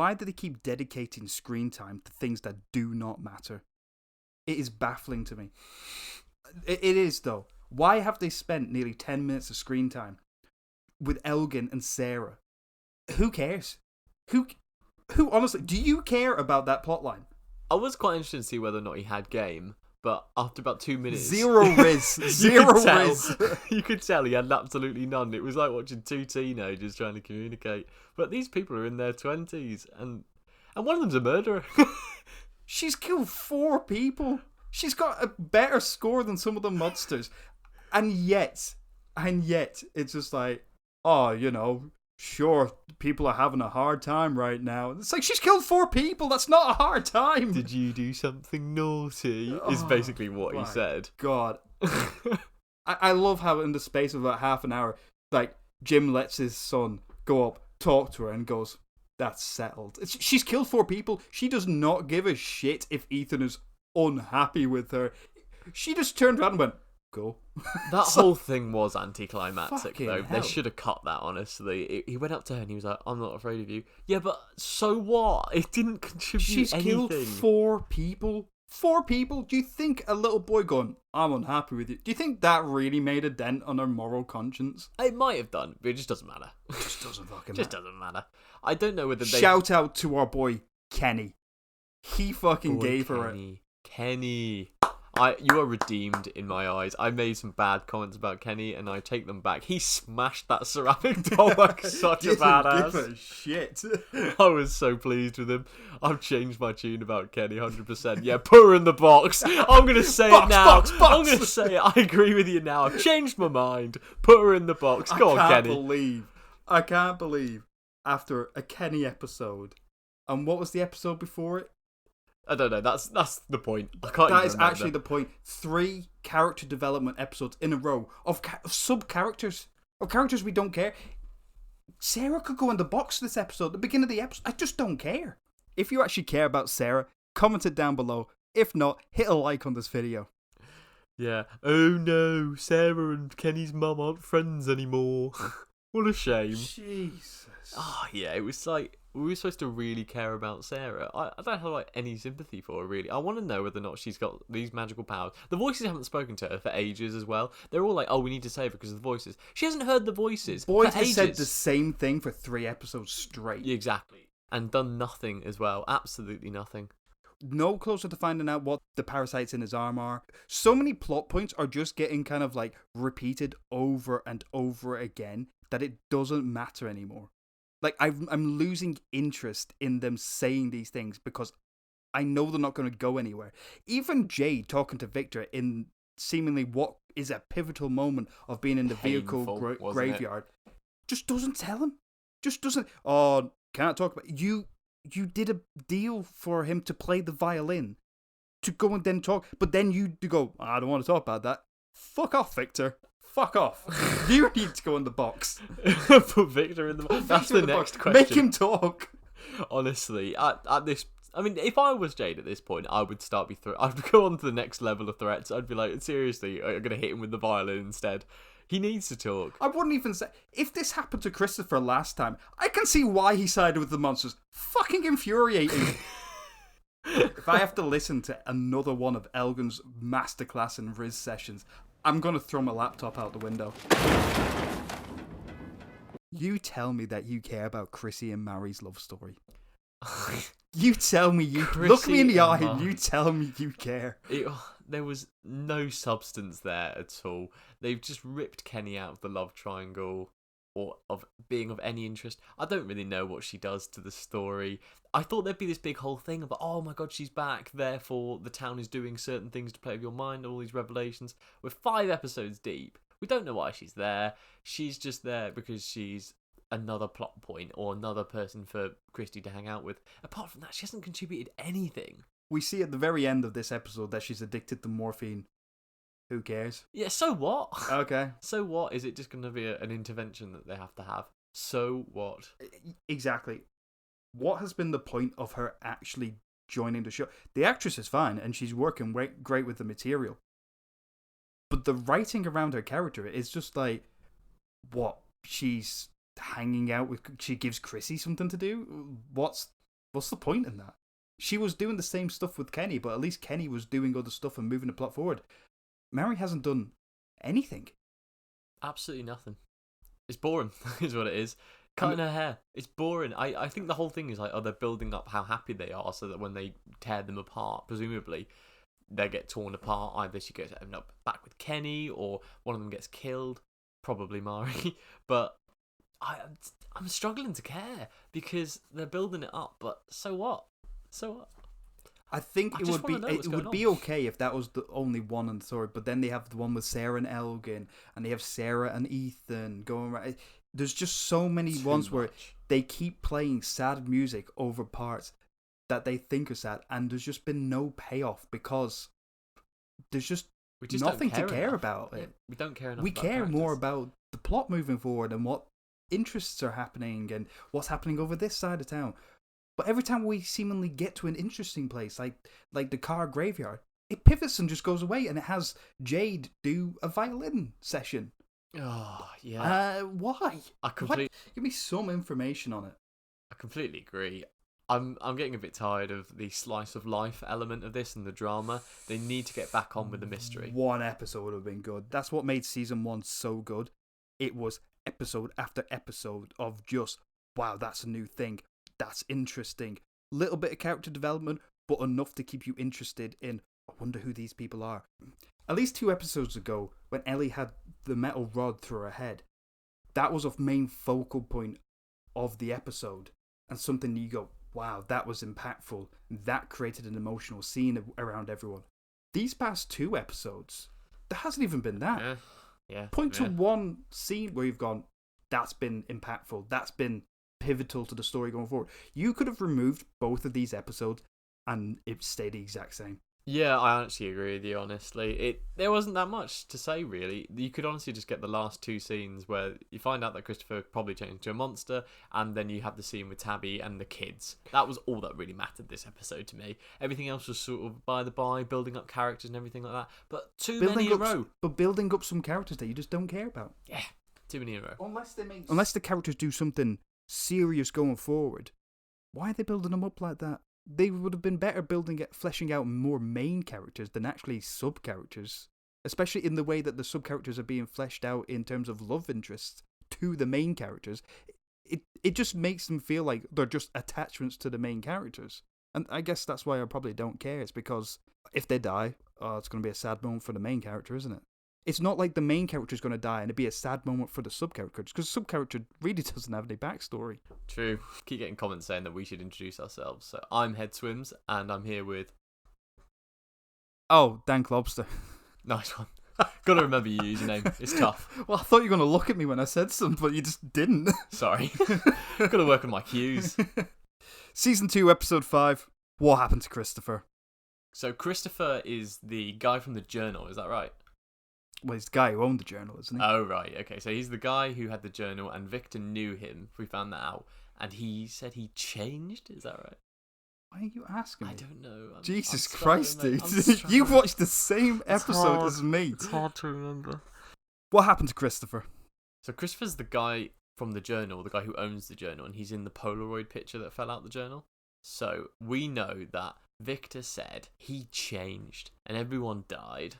why do they keep dedicating screen time to things that do not matter? It is baffling to me. It is, though. Why have they spent nearly 10 minutes of screen time with Elgin and Sarah? Who cares? Who honestly, do you care about that plotline? I was quite interested to see whether or not he had game, but after about 2 minutes... Zero Riz. Zero Riz. You could tell he had absolutely none. It was like watching two teenagers trying to communicate. But these people are in their 20s, and one of them's a murderer. She's killed 4 people. She's got a better score than some of the monsters. And yet, it's just like, oh, you know, sure, people are having a hard time right now. It's like, she's killed 4 people. That's not a hard time. Did you do something naughty? Is basically what he said. God. I love how in the space of about half an hour, like, Jim lets his son go up, talk to her, and goes, that's settled. She's killed 4 people. She does not give a shit if Ethan is unhappy with her. She just turned around and went, go. That whole thing was anticlimactic, though. Hell. They should have cut that, honestly. He went up to her and he was like, I'm not afraid of you. Yeah, but so what? It didn't contribute She's anything. killed 4 people. 4 people? Do you think a little boy going, I'm unhappy with you, do you think that really made a dent on her moral conscience? It might have done, but it just doesn't matter. It just doesn't fucking Just matter. doesn't matter. I don't know whether they... Shout out to our boy, Kenny. He fucking gave her it. Kenny. You are redeemed in my eyes. I made some bad comments about Kenny, and I take them back. He smashed that ceramic doll like such a badass. Give a shit. I was so pleased with him. I've changed my tune about Kenny 100%. Yeah, put her in the box. I'm going to say it now. Box. I'm going to say it. I agree with you now. I've changed my mind. Put her in the box. Go on, Kenny. I can't believe after a Kenny episode, and what was the episode before it? I don't know. That's the point. I can't. That is actually the point. 3 character development episodes in a row of sub characters, of characters we don't care. Sarah could go in the box this episode. The beginning of the episode, I just don't care. If you actually care about Sarah, comment it down below. If not, hit a like on this video. Yeah. Oh no, Sarah and Kenny's mum aren't friends anymore. What a shame. Jesus. Oh yeah, it was like we were supposed to really care about Sarah. I don't have like any sympathy for her really. I want to know whether or not she's got these magical powers. The voices haven't spoken to her for ages as well. They're all like, oh, we need to save her because of the voices. She hasn't heard the voices. Boyd for has ages. said the same thing for 3 episodes straight. Exactly. And done nothing as well. Absolutely nothing. No closer to finding out what the parasites in his arm are. So many plot points are just getting kind of like repeated over and over again that it doesn't matter anymore. Like, I'm losing interest in them saying these things because I know they're not going to go anywhere. Even Jade talking to Victor in seemingly what is a pivotal moment of being in the vehicle graveyard just doesn't tell him. Just doesn't. Oh, can't talk about you. You did a deal for him to play the violin, to go and then talk, but then you go, I don't want to talk about that. Fuck off, Victor. Fuck off. You need to go in the box. Put Victor in the box. That's the next question. Make him talk. Honestly, at this... I mean, if I was Jade at this point, I would I'd go on to the next level of threats. I'd be like, seriously, I'm going to hit him with the violin instead. He needs to talk. I wouldn't even say... If this happened to Christopher last time, I can see why he sided with the monsters. Fucking infuriating. If I have to listen to another one of Elgin's masterclass and Riz sessions, I'm going to throw my laptop out the window. You tell me that you care about Chrissy and Mary's love story. You tell me you... Look me in the eye and you tell me you care. There was no substance there at all. They've just ripped Kenny out of the love triangle or of being of any interest. I don't really know what she does to the story. I thought there'd be this big whole thing about, oh my god, she's back, therefore the town is doing certain things to play with your mind, all these revelations. We're 5 episodes deep. We don't know why she's there. She's just there because she's another plot point or another person for Christy to hang out with. Apart from that, she hasn't contributed anything. We see at the very end of this episode that she's addicted to morphine. Who cares? Yeah, so what? Okay. So what? Is it just going to be an intervention that they have to have? So what? Exactly. What has been the point of her actually joining the show? The actress is fine, and she's working great with the material. But the writing around her character is just like, what? She's hanging out with... She gives Chrissy something to do? What's What's the point in that? She was doing the same stuff with Kenny, but at least Kenny was doing other stuff and moving the plot forward. Mary hasn't done anything. Absolutely nothing. It's boring, is what it is. Cutting her hair. It's boring. I think the whole thing is like, oh, they're building up how happy they are so that when they tear them apart, presumably, they get torn apart. Either she gets ended up back with Kenny or one of them gets killed. Probably Mari. But I'm struggling to care because they're building it up. But so what? So what? I think it would be okay if that was the only one in the story, but then they have the one with Sarah and Elgin, and they have Sarah and Ethan going around. There's just so many ones where they keep playing sad music over parts that they think are sad, and there's just been no payoff because there's just nothing to care about it. We don't care enough. We care more about the plot moving forward and what interests are happening and what's happening over this side of town. But every time we seemingly get to an interesting place, like the car graveyard, it pivots and just goes away, and it has Jade do a violin session. Oh, yeah. Why? Give me some information on it. I completely agree. I'm getting a bit tired of the slice of life element of this and the drama. They need to get back on with the mystery. One episode would have been good. That's what made season 1 so good. It was episode after episode of just, wow, that's a new thing. That's interesting. Little bit of character development, but enough to keep you interested in, I wonder who these people are. At least 2 episodes ago, when Ellie had the metal rod through her head, that was a main focal point of the episode. And something you go, wow, that was impactful. That created an emotional scene around everyone. These past 2 episodes, there hasn't even been that. Yeah. Point to one scene where you've gone, that's been impactful. That's been pivotal to the story going forward. You could have removed both of these episodes and it stayed the exact same. Yeah, I actually agree with you, honestly. There wasn't that much to say, really. You could honestly just get the last 2 scenes where you find out that Christopher probably changed into a monster, and then you have the scene with Tabby and the kids. That was all that really mattered this episode to me. Everything else was sort of by the by, building up characters and everything like that. But many in a row. But building up some characters that you just don't care about. Yeah, too many in a row. Unless the characters do something serious going forward, why are they building them up like that? They would have been better fleshing out more main characters than actually sub-characters. Especially in the way that the sub-characters are being fleshed out in terms of love interests to the main characters. It just makes them feel like they're just attachments to the main characters. And I guess that's why I probably don't care. It's because if they die, it's going to be a sad moment for the main character, isn't it? It's not like the main character is going to die and it'd be a sad moment for the sub-characters, because the sub-character really doesn't have any backstory. True. Keep getting comments saying that we should introduce ourselves. So I'm Head Swims, and I'm here with... Oh, Dank Lobster. Nice one. Gotta remember your username. It's tough. Well, I thought you were going to look at me when I said something, but you just didn't. Sorry. Gotta work on my cues. Season 2, Episode 5. What happened to Christopher? So Christopher is the guy from the journal, is that right? Well, he's the guy who owned the journal, isn't he? Oh, right. Okay, so he's the guy who had the journal, and Victor knew him. We found that out. And he said he changed? Is that right? Why are you asking me? I don't know. Jesus Christ, dude. You watched the same episode as me. It's hard to remember. What happened to Christopher? So Christopher's the guy from the journal, the guy who owns the journal, and he's in the Polaroid picture that fell out the journal. So we know that Victor said he changed, and everyone died.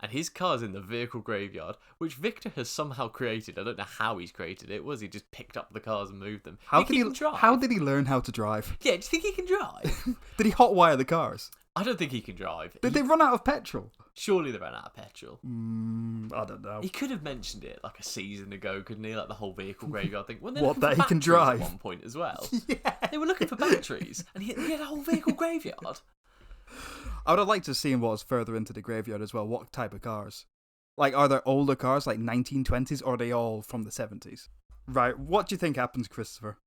And his car's in the vehicle graveyard, which Victor has somehow created. I don't know how he's created it. Was he just picked up the cars and moved them? How did he learn how to drive? Yeah, do you think he can drive? Did he hotwire the cars? I don't think he can drive. Did they run out of petrol? Surely they ran out of petrol. I don't know. He could have mentioned it like a season ago, couldn't he? Like the whole vehicle graveyard thing. What, that he can drive? At one point as well. Yeah. They were looking for batteries, and he had a whole vehicle graveyard. I would have liked to see him what was further into the graveyard as well. What type of cars? Like, are there older cars, like 1920s, or are they all from the 70s? Right, what do you think happened to Christopher?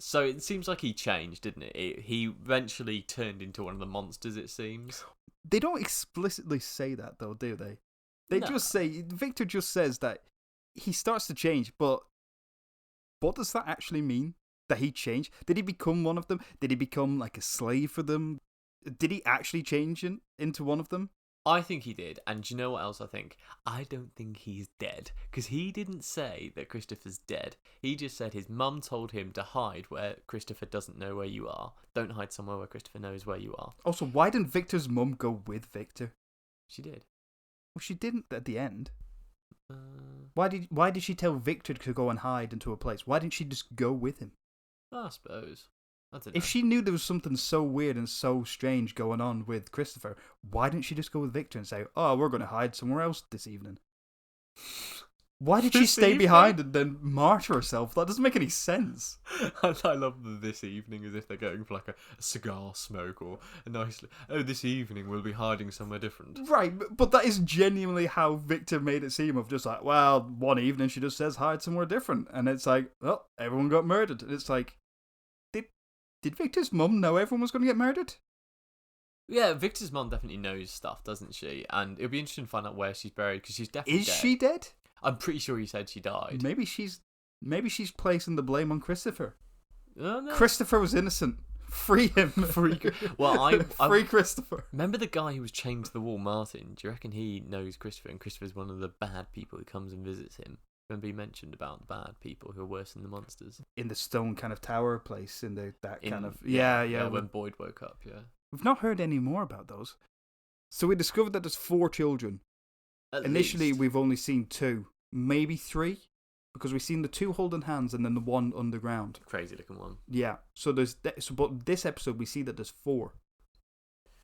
So it seems like he changed, didn't it? He eventually turned into one of the monsters, it seems. They don't explicitly say that, though, do they? They just say, Victor just says that he starts to change, but what does that actually mean? That he changed? Did he become one of them? Did he become like a slave for them? Did he actually change into one of them? I think he did, and do you know what else I think? I don't think he's dead, because he didn't say that Christopher's dead. He just said his mum told him to hide where Christopher doesn't know where you are. Don't hide somewhere where Christopher knows where you are. Also, why didn't Victor's mum go with Victor? She did. Well, she didn't at the end. Uh, Why did she tell Victor to go and hide into a place? Why didn't she just go with him? I suppose. I don't know. If she knew there was something so weird and so strange going on with Christopher, why didn't she just go with Victor and say, "Oh, we're going to hide somewhere else this evening"? Why did she stay behind and then martyr herself? That doesn't make any sense. I love this evening as if they're going for like a cigar smoke or a nice... Oh, this evening we'll be hiding somewhere different. Right, but that is genuinely how Victor made it seem, of just like, well, one evening she just says hide somewhere different. And it's like, well, everyone got murdered. And it's like, did Victor's mum know everyone was going to get murdered? Yeah, Victor's mum definitely knows stuff, doesn't she? And it'll be interesting to find out where she's buried, because she's definitely dead. Is she dead? I'm pretty sure he said she died. Maybe she's placing the blame on Christopher. Oh, no. Christopher was innocent. Free him. Free Christopher. Remember the guy who was chained to the wall, Martin? Do you reckon he knows Christopher, and Christopher's one of the bad people who comes and visits him? Remember he mentioned about the bad people who are worse than the monsters? In the stone kind of tower place, in the when Boyd woke up, yeah. We've not heard any more about those. So we discovered that there's 4 children. Initially, we've only seen 2, maybe 3, because we've seen the 2 holding hands and then the 1 underground. Crazy looking one. Yeah. So but this episode we see that there's 4.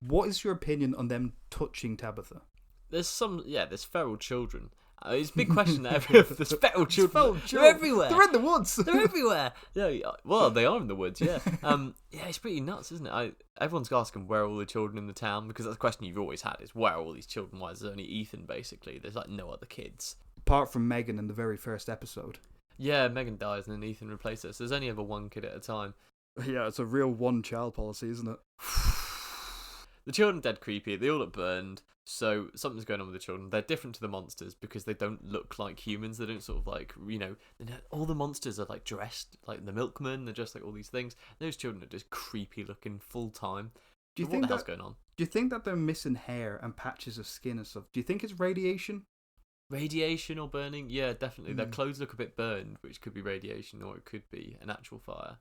What is your opinion on them touching Tabitha? There's feral children. It's a big question. There's feral children. They're everywhere. They're in the woods. They're everywhere. Yeah, well, they are in the woods. Yeah. Yeah, it's pretty nuts, isn't it? Everyone's asking where are all the children in the town, because that's the question you've always had: is where are all these children? Why is there only Ethan? Basically, there's like no other kids apart from Megan in the very first episode. Yeah, Megan dies and then Ethan replaces her. So there's only ever one kid at a time. Yeah, it's a real one-child policy, isn't it? The children are dead creepy. They all look burned. So something's going on with the children. They're different to the monsters because they don't look like humans. They don't sort of like, all the monsters are like dressed like the milkman. They're just like all these things. Those children are just creepy looking full time. What the hell's going on? Do you think that they're missing hair and patches of skin and stuff? Do you think it's radiation? Radiation or burning? Yeah, definitely. Their clothes look a bit burned, which could be radiation or it could be an actual fire.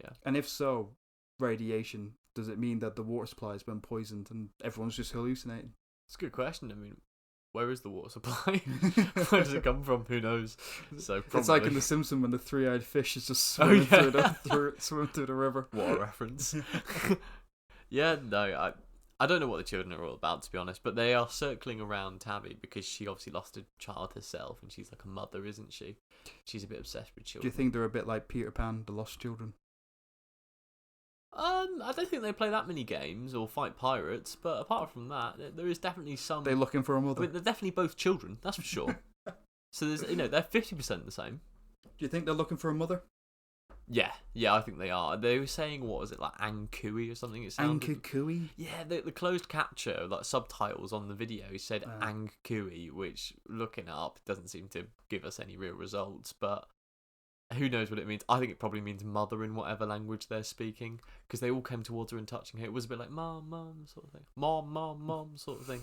Yeah. And if so, radiation, does it mean that the water supply has been poisoned and everyone's just hallucinating? It's a good question. I mean, where is the water supply? Where does it come from? Who knows? So probably... It's like in The Simpsons when the 3-eyed fish is just swimming through the river. What a reference. Yeah, no, I don't know what the children are all about, to be honest, but they are circling around Tabby because she obviously lost a child herself and she's like a mother, isn't she? She's a bit obsessed with children. Do you think they're a bit like Peter Pan, the Lost Children? I don't think they play that many games or fight pirates, but apart from that, there is definitely some... They're looking for a mother. I mean, they're definitely both children, that's for sure. So there's, they're 50% the same. Do you think they're looking for a mother? Yeah, I think they are. They were saying, what was it, like Ankui or something? It sounded... Ankui? Yeah, the closed capture, like subtitles on the video said Ankui, which, looking it up, doesn't seem to give us any real results, but who knows what it means. I think it probably means mother in whatever language they're speaking, because they all came towards her and touching her. It was a bit like mom, sort of thing. Mom, sort of thing.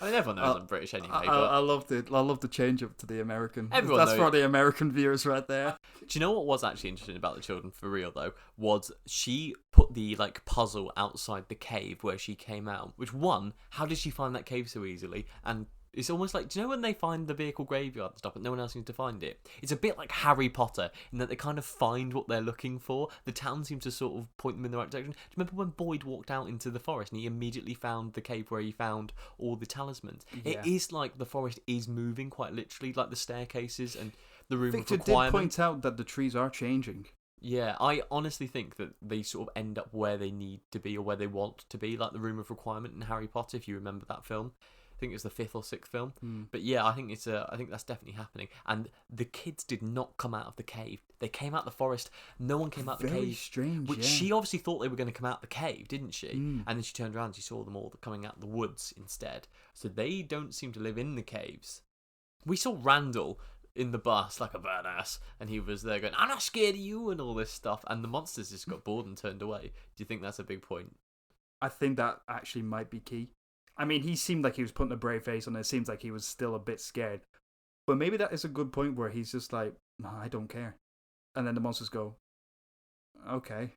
I mean, everyone knows I'm British anyway. I love the change up to the American. Everyone That's knows. for the American viewers right there. Do you know what was actually interesting about the children for real though? Was she put the like puzzle outside the cave where she came out? Which one? How did she find that cave so easily? And it's almost like, do you know when they find the vehicle graveyard and stuff, but no one else seems to find it? It's a bit like Harry Potter in that they kind of find what they're looking for. The town seems to sort of point them in the right direction. Do you remember when Boyd walked out into the forest and he immediately found the cave where he found all the talismans? Yeah. It is like the forest is moving quite literally, like the staircases and the room Victor of requirement. Did point out that the trees are changing. Yeah, I honestly think that they sort of end up where they need to be or where they want to be, like the room of requirement in Harry Potter, if you remember that film. I think it's the 5th or 6th film, but yeah, I think that's definitely happening. And the kids did not come out of the cave; they came out the forest. No one came out the cave. Very strange. Which she obviously thought they were going to come out the cave, didn't she? And then she turned around, and she saw them all coming out the woods instead. So they don't seem to live in the caves. We saw Randall in the bus like a badass, and he was there going, "I'm not scared of you," and all this stuff. And the monsters just got bored and turned away. Do you think that's a big point? I think that actually might be key. I mean, he seemed like he was putting a brave face on it. It seems like he was still a bit scared. But maybe that is a good point where he's just like, no, I don't care. And then the monsters go, okay,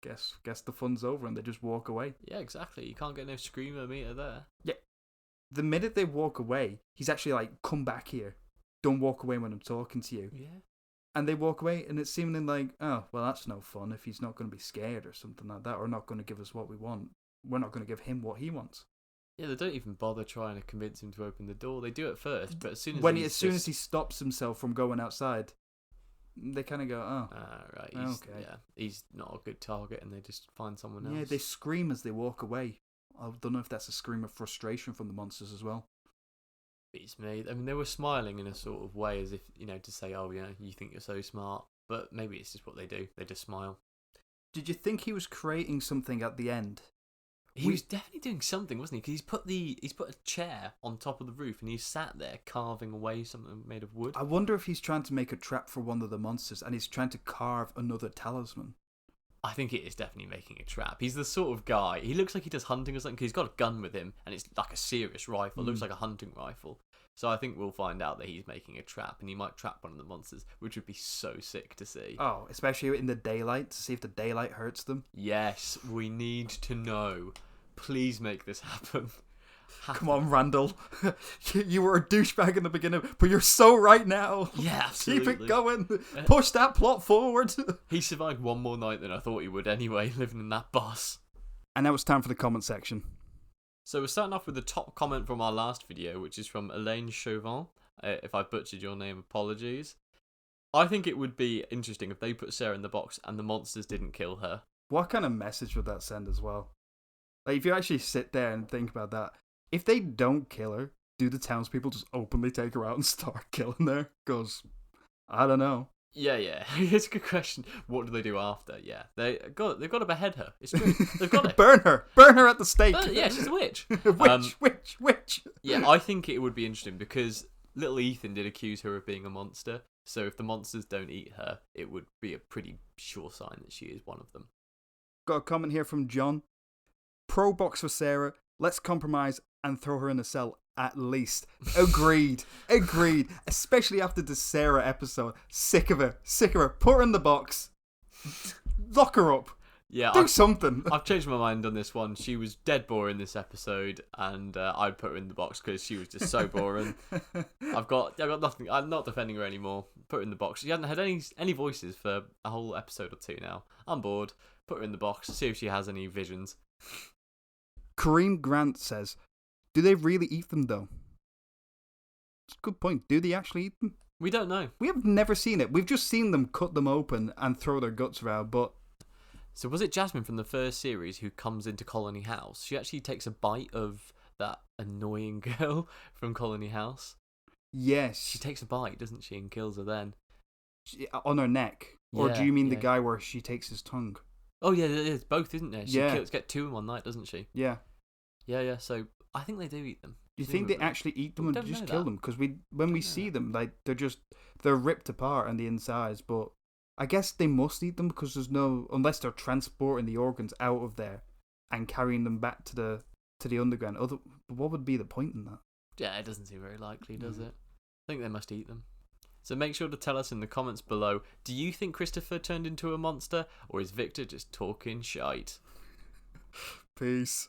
guess the fun's over, and they just walk away. Yeah, exactly. You can't get no screamer meter there. Yeah. The minute they walk away, he's actually like, come back here. Don't walk away when I'm talking to you. Yeah. And they walk away, and it's seemingly like, oh, well, that's no fun if he's not going to be scared or something like that, or not going to give us what we want. We're not going to give him what he wants. Yeah, they don't even bother trying to convince him to open the door. They do it first, but as soon as he stops himself from going outside, they kind of go, oh, right, okay. Yeah, he's not a good target, and they just find someone else. Yeah, they scream as they walk away. I don't know if that's a scream of frustration from the monsters as well. Beats me. I mean, they were smiling in a sort of way as if, to say, oh, you think you're so smart. But maybe it's just what they do. They just smile. Did you think he was creating something at the end? He was definitely doing something, wasn't he? Because he's put a chair on top of the roof and he's sat there carving away something made of wood. I wonder if he's trying to make a trap for one of the monsters and he's trying to carve another talisman. I think it is definitely making a trap. He's the sort of guy, he looks like he does hunting or something, because he's got a gun with him and it's like a serious rifle. It looks like a hunting rifle. So I think we'll find out that he's making a trap and he might trap one of the monsters, which would be so sick to see. Oh, especially in the daylight, to see if the daylight hurts them. Yes, we need to know. Please make this happen. Come on, Randall. You were a douchebag in the beginning, but you're so right now. Yeah, absolutely. Keep it going. Push that plot forward. He survived one more night than I thought he would anyway, living in that bus. And now it's time for the comment section. So we're starting off with the top comment from our last video, which is from Elaine Chauvin. If I butchered your name, apologies. I think it would be interesting if they put Sarah in the box and the monsters didn't kill her. What kind of message would that send as well? Like, if you actually sit there and think about that, if they don't kill her, do the townspeople just openly take her out and start killing her? Because, I don't know. Yeah, it's a good question. What do they do after? Yeah, they've got to behead her. It's true. They've got to burn her at the stake. Yeah, she's a witch. Witch. Yeah, I think it would be interesting because little Ethan did accuse her of being a monster. So if the monsters don't eat her, it would be a pretty sure sign that she is one of them. Got a comment here from John. Pro box for Sarah. Let's compromise and throw her in a cell at least. Agreed. Especially after the Sarah episode. Sick of her. Put her in the box. Lock her up. Yeah, Do something. I've changed my mind on this one. She was dead boring this episode, and I'd put her in the box because she was just so boring. I've got nothing. I'm not defending her anymore. Put her in the box. She hasn't had any voices for a whole episode or two now. I'm bored. Put her in the box. See if she has any visions. Kareem Grant says, do they really eat them though? It's a good point. Do they actually eat them? We don't know. We have never seen it. We've just seen them cut them open and throw their guts around, but... So was it Jasmine from the first series who comes into Colony House? She actually takes a bite of that annoying girl from Colony House. Yes. She takes a bite, doesn't she, and kills her then. On her neck? Or do you mean the yeah. guy where she takes his tongue? Oh, yeah, there's both, isn't there? She Yeah. gets two in one night, doesn't she? Yeah. Yeah, so I think they do eat them. Do you think they actually eat them We or don't just know kill that. them? Because when we see them, like they're ripped apart on the insides, but I guess they must eat them because unless they're transporting the organs out of there and carrying them back to the underground. What would be the point in that? Yeah, it doesn't seem very likely, does it? I think they must eat them. So make sure to tell us in the comments below, do you think Christopher turned into a monster, or is Victor just talking shite? Peace.